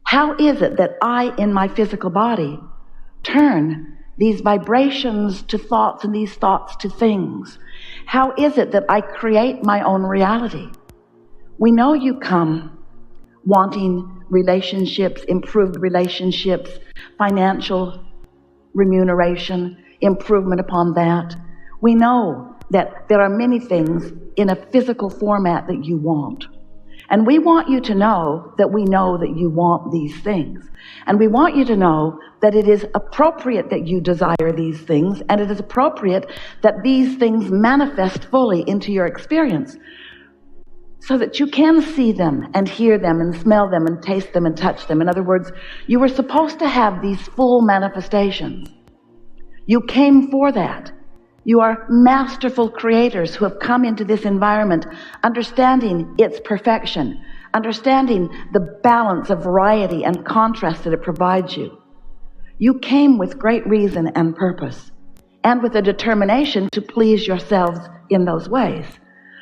How is it that I, in my physical body, turn these vibrations to thoughts and these thoughts to things? How is it that I create my own reality? We know you come wanting relationships, improved relationships, financial remuneration, improvement upon that. We know that there are many things in a physical format that you want. And we want you to know that we know that you want these things. And we want you to know that it is appropriate that you desire these things, and it is appropriate that these things manifest fully into your experience so that you can see them and hear them and smell them and taste them and touch them. In other words, you were supposed to have these full manifestations. You came for that. You are masterful creators who have come into this environment understanding its perfection, understanding the balance of variety and contrast that it provides you. You came with great reason and purpose, and with a determination to please yourselves in those ways.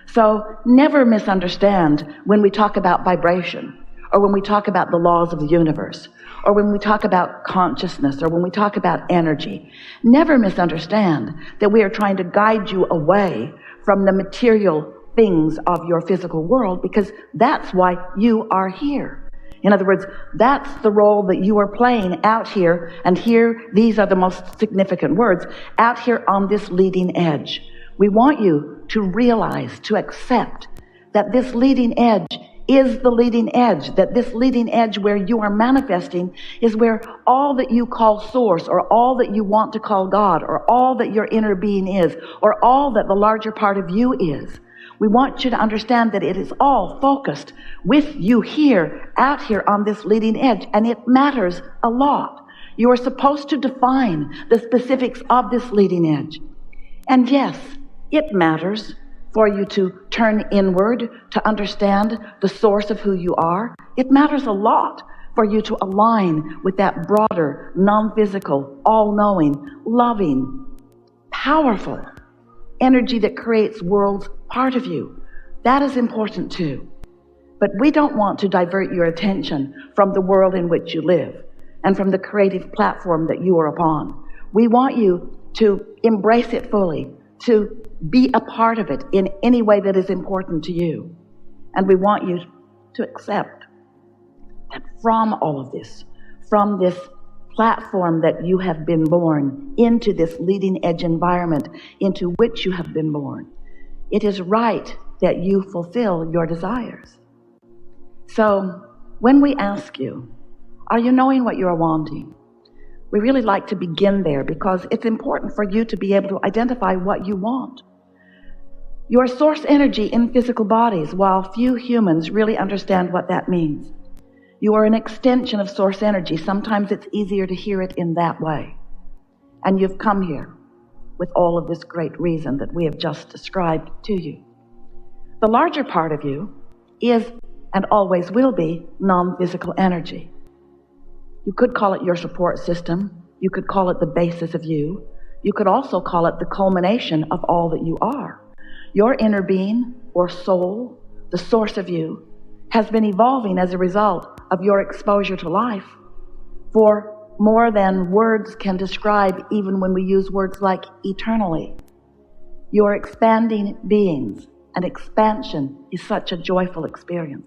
So never misunderstand when we talk about vibration, or when we talk about the laws of the universe, or when we talk about consciousness, or when we talk about energy. Never misunderstand that we are trying to guide you away from the material things of your physical world, because that's why you are here. In other words, that's the role that you are playing out here, and here, these are the most significant words, out here on this leading edge. We want you to realize, to accept that this leading edge is the leading edge, that this leading edge where you are manifesting is where all that you call source, or all that you want to call God, or all that your inner being is, or all that the larger part of you is. We want you to understand that it is all focused with you here, out here on this leading edge, and it matters a lot. You are supposed to define the specifics of this leading edge. And yes, it matters for you to turn inward, to understand the source of who you are. It matters a lot for you to align with that broader, non-physical, all-knowing, loving, powerful energy that creates worlds part of you. That is important too. But we don't want to divert your attention from the world in which you live and from the creative platform that you are upon. We want you to embrace it fully, to be a part of it in any way that is important to you. And we want you to accept that from all of this, from this platform that you have been born into, this leading edge environment into which you have been born, it is right that you fulfill your desires. So when we ask you, are you knowing what you are wanting? We really like to begin there because it's important for you to be able to identify what you want. Your source energy in physical bodies, while few humans really understand what that means. You are an extension of source energy. Sometimes it's easier to hear it in that way. And you've come here with all of this great reason that we have just described to you. The larger part of you is, and always will be, non-physical energy. You could call it your support system. You could call it the basis of you. You could also call it the culmination of all that you are. Your inner being or soul, the source of you, has been evolving as a result of your exposure to life for more than words can describe, even when we use words like eternally. You are expanding beings, and expansion is such a joyful experience.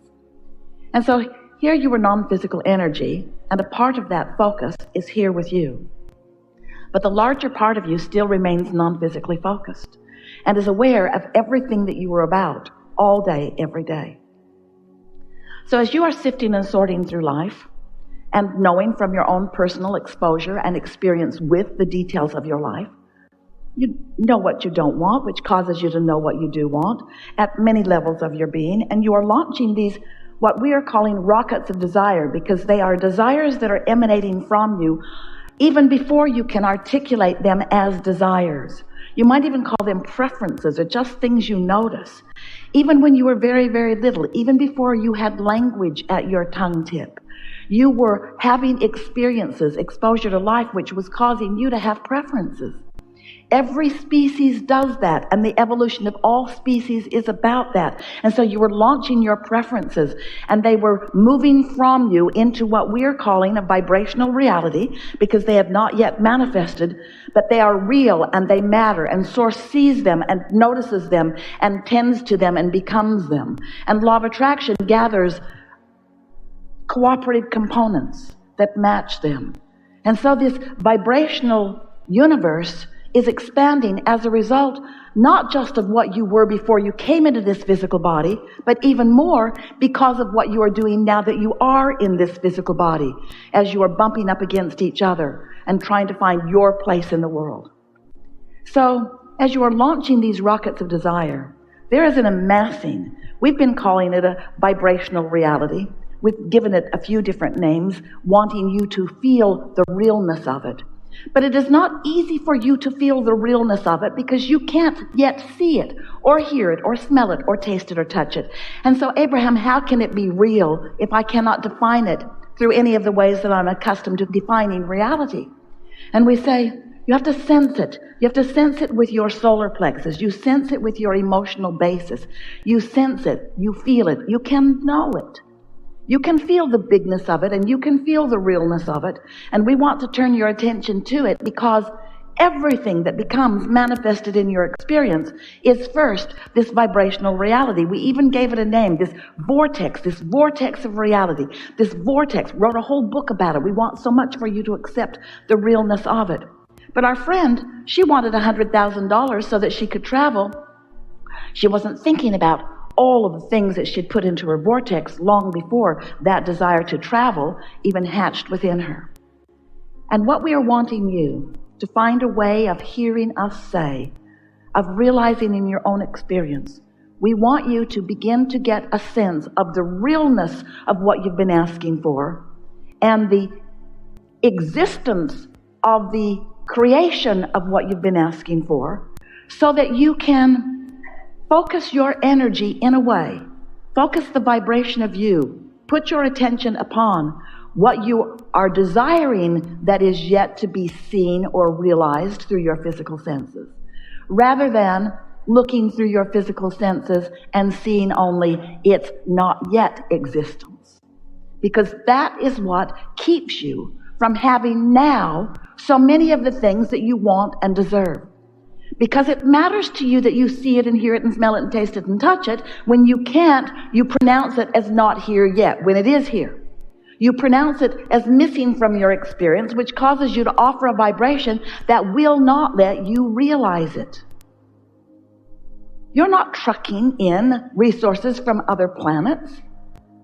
And so here you are non-physical energy, and a part of that focus is here with you. But the larger part of you still remains non-physically focused and is aware of everything that you are about all day, every day. So as you are sifting and sorting through life and knowing from your own personal exposure and experience with the details of your life, you know what you don't want, which causes you to know what you do want at many levels of your being, and you are launching these what we are calling rockets of desire, because they are desires that are emanating from you even before you can articulate them as desires. You might even call them preferences or just things you notice. Even when you were very, very little, even before you had language at your tongue tip, you were having experiences, exposure to life, which was causing you to have preferences. Every species does that, and the evolution of all species is about that. And so you were launching your preferences, and they were moving from you into what we're calling a vibrational reality, because they have not yet manifested, but they are real and they matter, and Source sees them and notices them and tends to them and becomes them. And Law of Attraction gathers cooperative components that match them. And so this vibrational universe is expanding as a result, not just of what you were before you came into this physical body, but even more because of what you are doing now that you are in this physical body, as you are bumping up against each other and trying to find your place in the world. So, as you are launching these rockets of desire, there is an amassing. We've been calling it a vibrational reality. We've given it a few different names, wanting you to feel the realness of it. But it is not easy for you to feel the realness of it because you can't yet see it or hear it or smell it or taste it or touch it. And so, Abraham, how can it be real if I cannot define it through any of the ways that I'm accustomed to defining reality? And we say, you have to sense it. You have to sense it with your solar plexus. You sense it with your emotional basis. You sense it. You feel it. You can know it. You can feel the bigness of it, and you can feel the realness of it. And we want to turn your attention to it because everything that becomes manifested in your experience is first this vibrational reality. We even gave it a name, this vortex of reality, this vortex. Wrote a whole book about it. We want so much for you to accept the realness of it. But our friend, she wanted $100,000 so that she could travel. She wasn't thinking about all of the things that she'd put into her vortex long before that desire to travel even hatched within her. And what we are wanting you to find a way of hearing us say, of realizing in your own experience, we want you to begin to get a sense of the realness of what you've been asking for and the existence of the creation of what you've been asking for, so that you can focus your energy in a way, focus the vibration of you, put your attention upon what you are desiring that is yet to be seen or realized through your physical senses, rather than looking through your physical senses and seeing only its not yet existence. Because that is what keeps you from having now so many of the things that you want and deserve. Because it matters to you that you see it and hear it and smell it and taste it and touch it. When you can't, you pronounce it as not here yet, when it is here. You pronounce it as missing from your experience, which causes you to offer a vibration that will not let you realize it. You're not trucking in resources from other planets.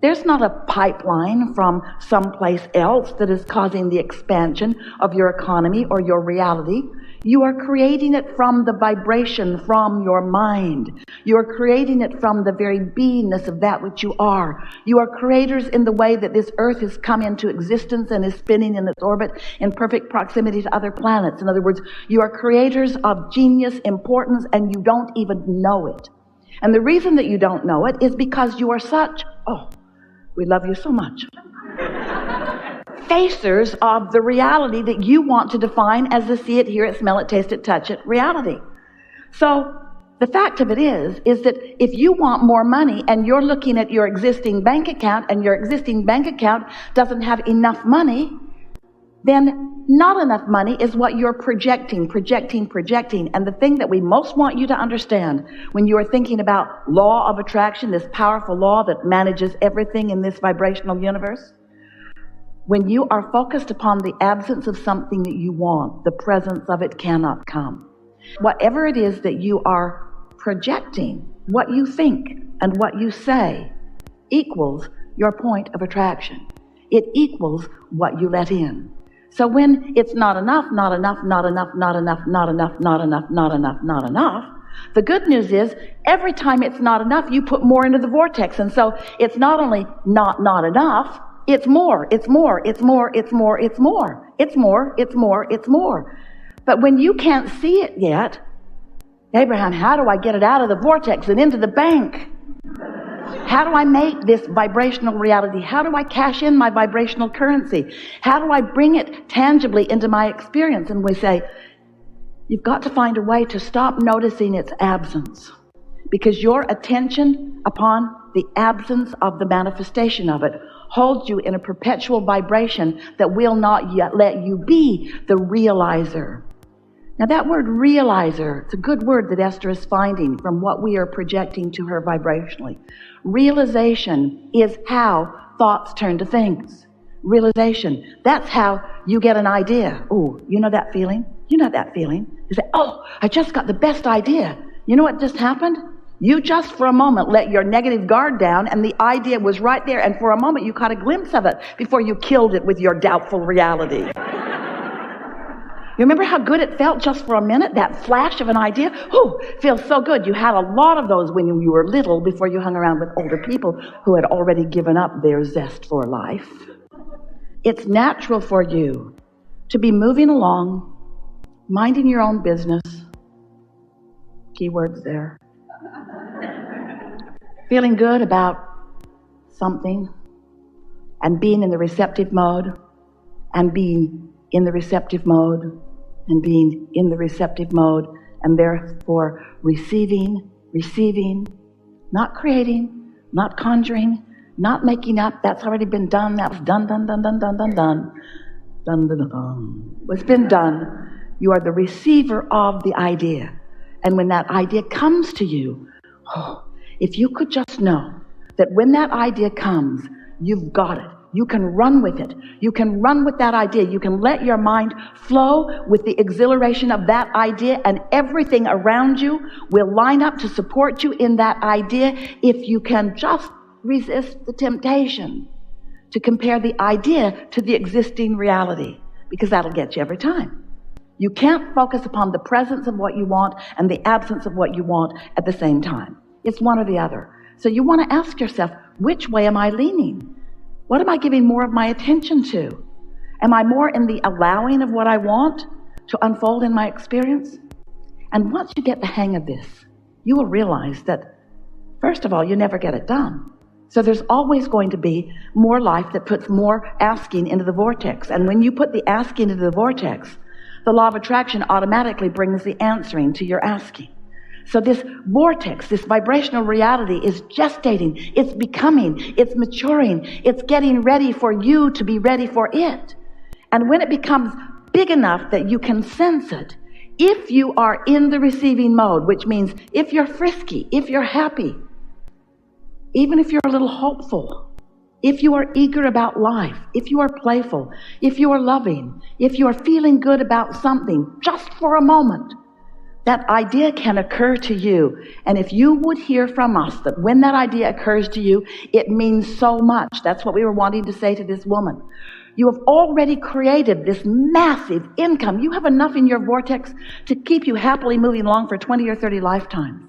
There's not a pipeline from someplace else that is causing the expansion of your economy or your reality. You are creating it from the vibration from your mind. You are creating it from the very beingness of that which you are. You are creators in the way that this earth has come into existence and is spinning in its orbit in perfect proximity to other planets. In other words, you are creators of genius, importance, and you don't even know it. And the reason that you don't know it is because you are such, we love you so much, facers of the reality that you want to define as the see it, hear it, smell it, taste it, touch it reality. So the fact of it is that if you want more money and you're looking at your existing bank account and your existing bank account doesn't have enough money, then not enough money is what you're projecting. And the thing that we most want you to understand when you are thinking about law of attraction, this powerful law that manages everything in this vibrational universe, when you are focused upon the absence of something that you want, the presence of it cannot come. Whatever it is that you are projecting, what you think and what you say equals your point of attraction. It equals what you let in. So when it's not enough, the good news is every time it's not enough, you put more into the vortex. And so it's not only not enough, it's more. But when you can't see it yet, Abraham, how do I get it out of the vortex and into the bank? How do I make this vibrational reality? How do I cash in my vibrational currency? How do I bring it tangibly into my experience? And we say, You've got to find a way to stop noticing its absence, because your attention upon the absence of the manifestation of it holds you in a perpetual vibration that will not yet let you be the realizer. Now that word realizer, it's a good word that Esther is finding from what we are projecting to her vibrationally. Realization is how thoughts turn to things. Realization, that's how you get an idea. Oh, you know that feeling? You know that feeling. You say, oh, I just got the best idea. You know what just happened? You just for a moment let your negative guard down and the idea was right there, and for a moment you caught a glimpse of it before you killed it with your doubtful reality. You remember how good it felt just for a minute, that flash of an idea? Oh, feels so good. You had a lot of those when you were little before you hung around with older people who had already given up their zest for life. It's natural for you to be moving along, minding your own business. Keywords there. Feeling good about something and being in the receptive mode and being in the receptive mode and being in the receptive mode, and therefore receiving, not creating, not conjuring, not making up. That's already been done. That was done. What's been done. You are the receiver of the idea. And when that idea comes to you, if you could just know that when that idea comes, you've got it. You can run with it. You can run with that idea. You can let your mind flow with the exhilaration of that idea, and everything around you will line up to support you in that idea if you can just resist the temptation to compare the idea to the existing reality, because that'll get you every time. You can't focus upon the presence of what you want and the absence of what you want at the same time. It's one or the other. So you want to ask yourself, which way am I leaning? What am I giving more of my attention to? Am I more in the allowing of what I want to unfold in my experience? And once you get the hang of this, you will realize that, first of all, you never get it done. So there's always going to be more life that puts more asking into the vortex. And when you put the asking into the vortex, the law of attraction automatically brings the answering to your asking. So this vortex, this vibrational reality is gestating, it's becoming, it's maturing, it's getting ready for you to be ready for it. And when it becomes big enough that you can sense it, if you are in the receiving mode, which means if you're frisky, if you're happy, even if you're a little hopeful, if you are eager about life, if you are playful, if you are loving, if you are feeling good about something, just for a moment, that idea can occur to you. And if you would hear from us that when that idea occurs to you, it means so much. That's what we were wanting to say to this woman. You have already created this massive income. You have enough in your vortex to keep you happily moving along for 20 or 30 lifetimes.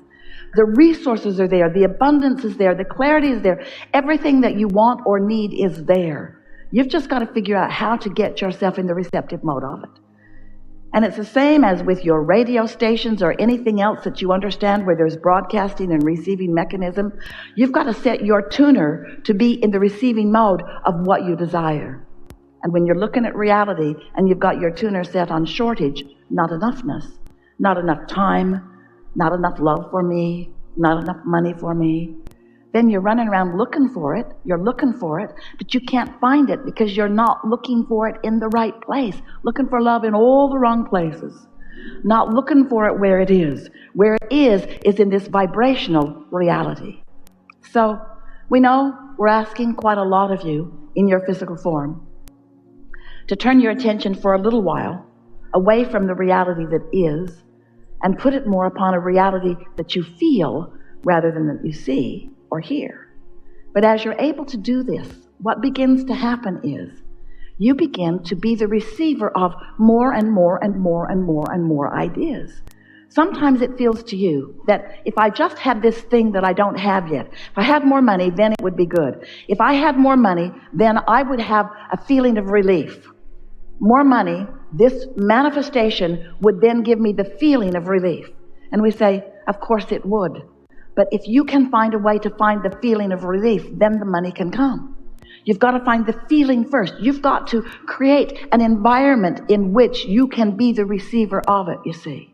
The resources are there. The abundance is there. The clarity is there. Everything that you want or need is there. You've just got to figure out how to get yourself in the receptive mode of it. And it's the same as with your radio stations or anything else that you understand where there's broadcasting and receiving mechanism. You've got to set your tuner to be in the receiving mode of what you desire. And when you're looking at reality and you've got your tuner set on shortage, not enoughness, not enough time, not enough love for me, not enough money for me, then you're running around looking for it. You're looking for it, but you can't find it because you're not looking for it in the right place. Looking for love in all the wrong places. Not looking for it where it is. Where it is in this vibrational reality. So we know we're asking quite a lot of you in your physical form to turn your attention for a little while away from the reality that is and put it more upon a reality that you feel rather than that you see or hear. But as you're able to do this, what begins to happen is you begin to be the receiver of more and more and more and more and more ideas. Sometimes it feels to you that if I just had this thing that I don't have yet, if I had more money, then it would be good. If I had more money, then I would have a feeling of relief. More money, this manifestation would then give me the feeling of relief. And we say, of course it would. But if you can find a way to find the feeling of relief, then the money can come. You've got to find the feeling first. You've got to create an environment in which you can be the receiver of it, you see.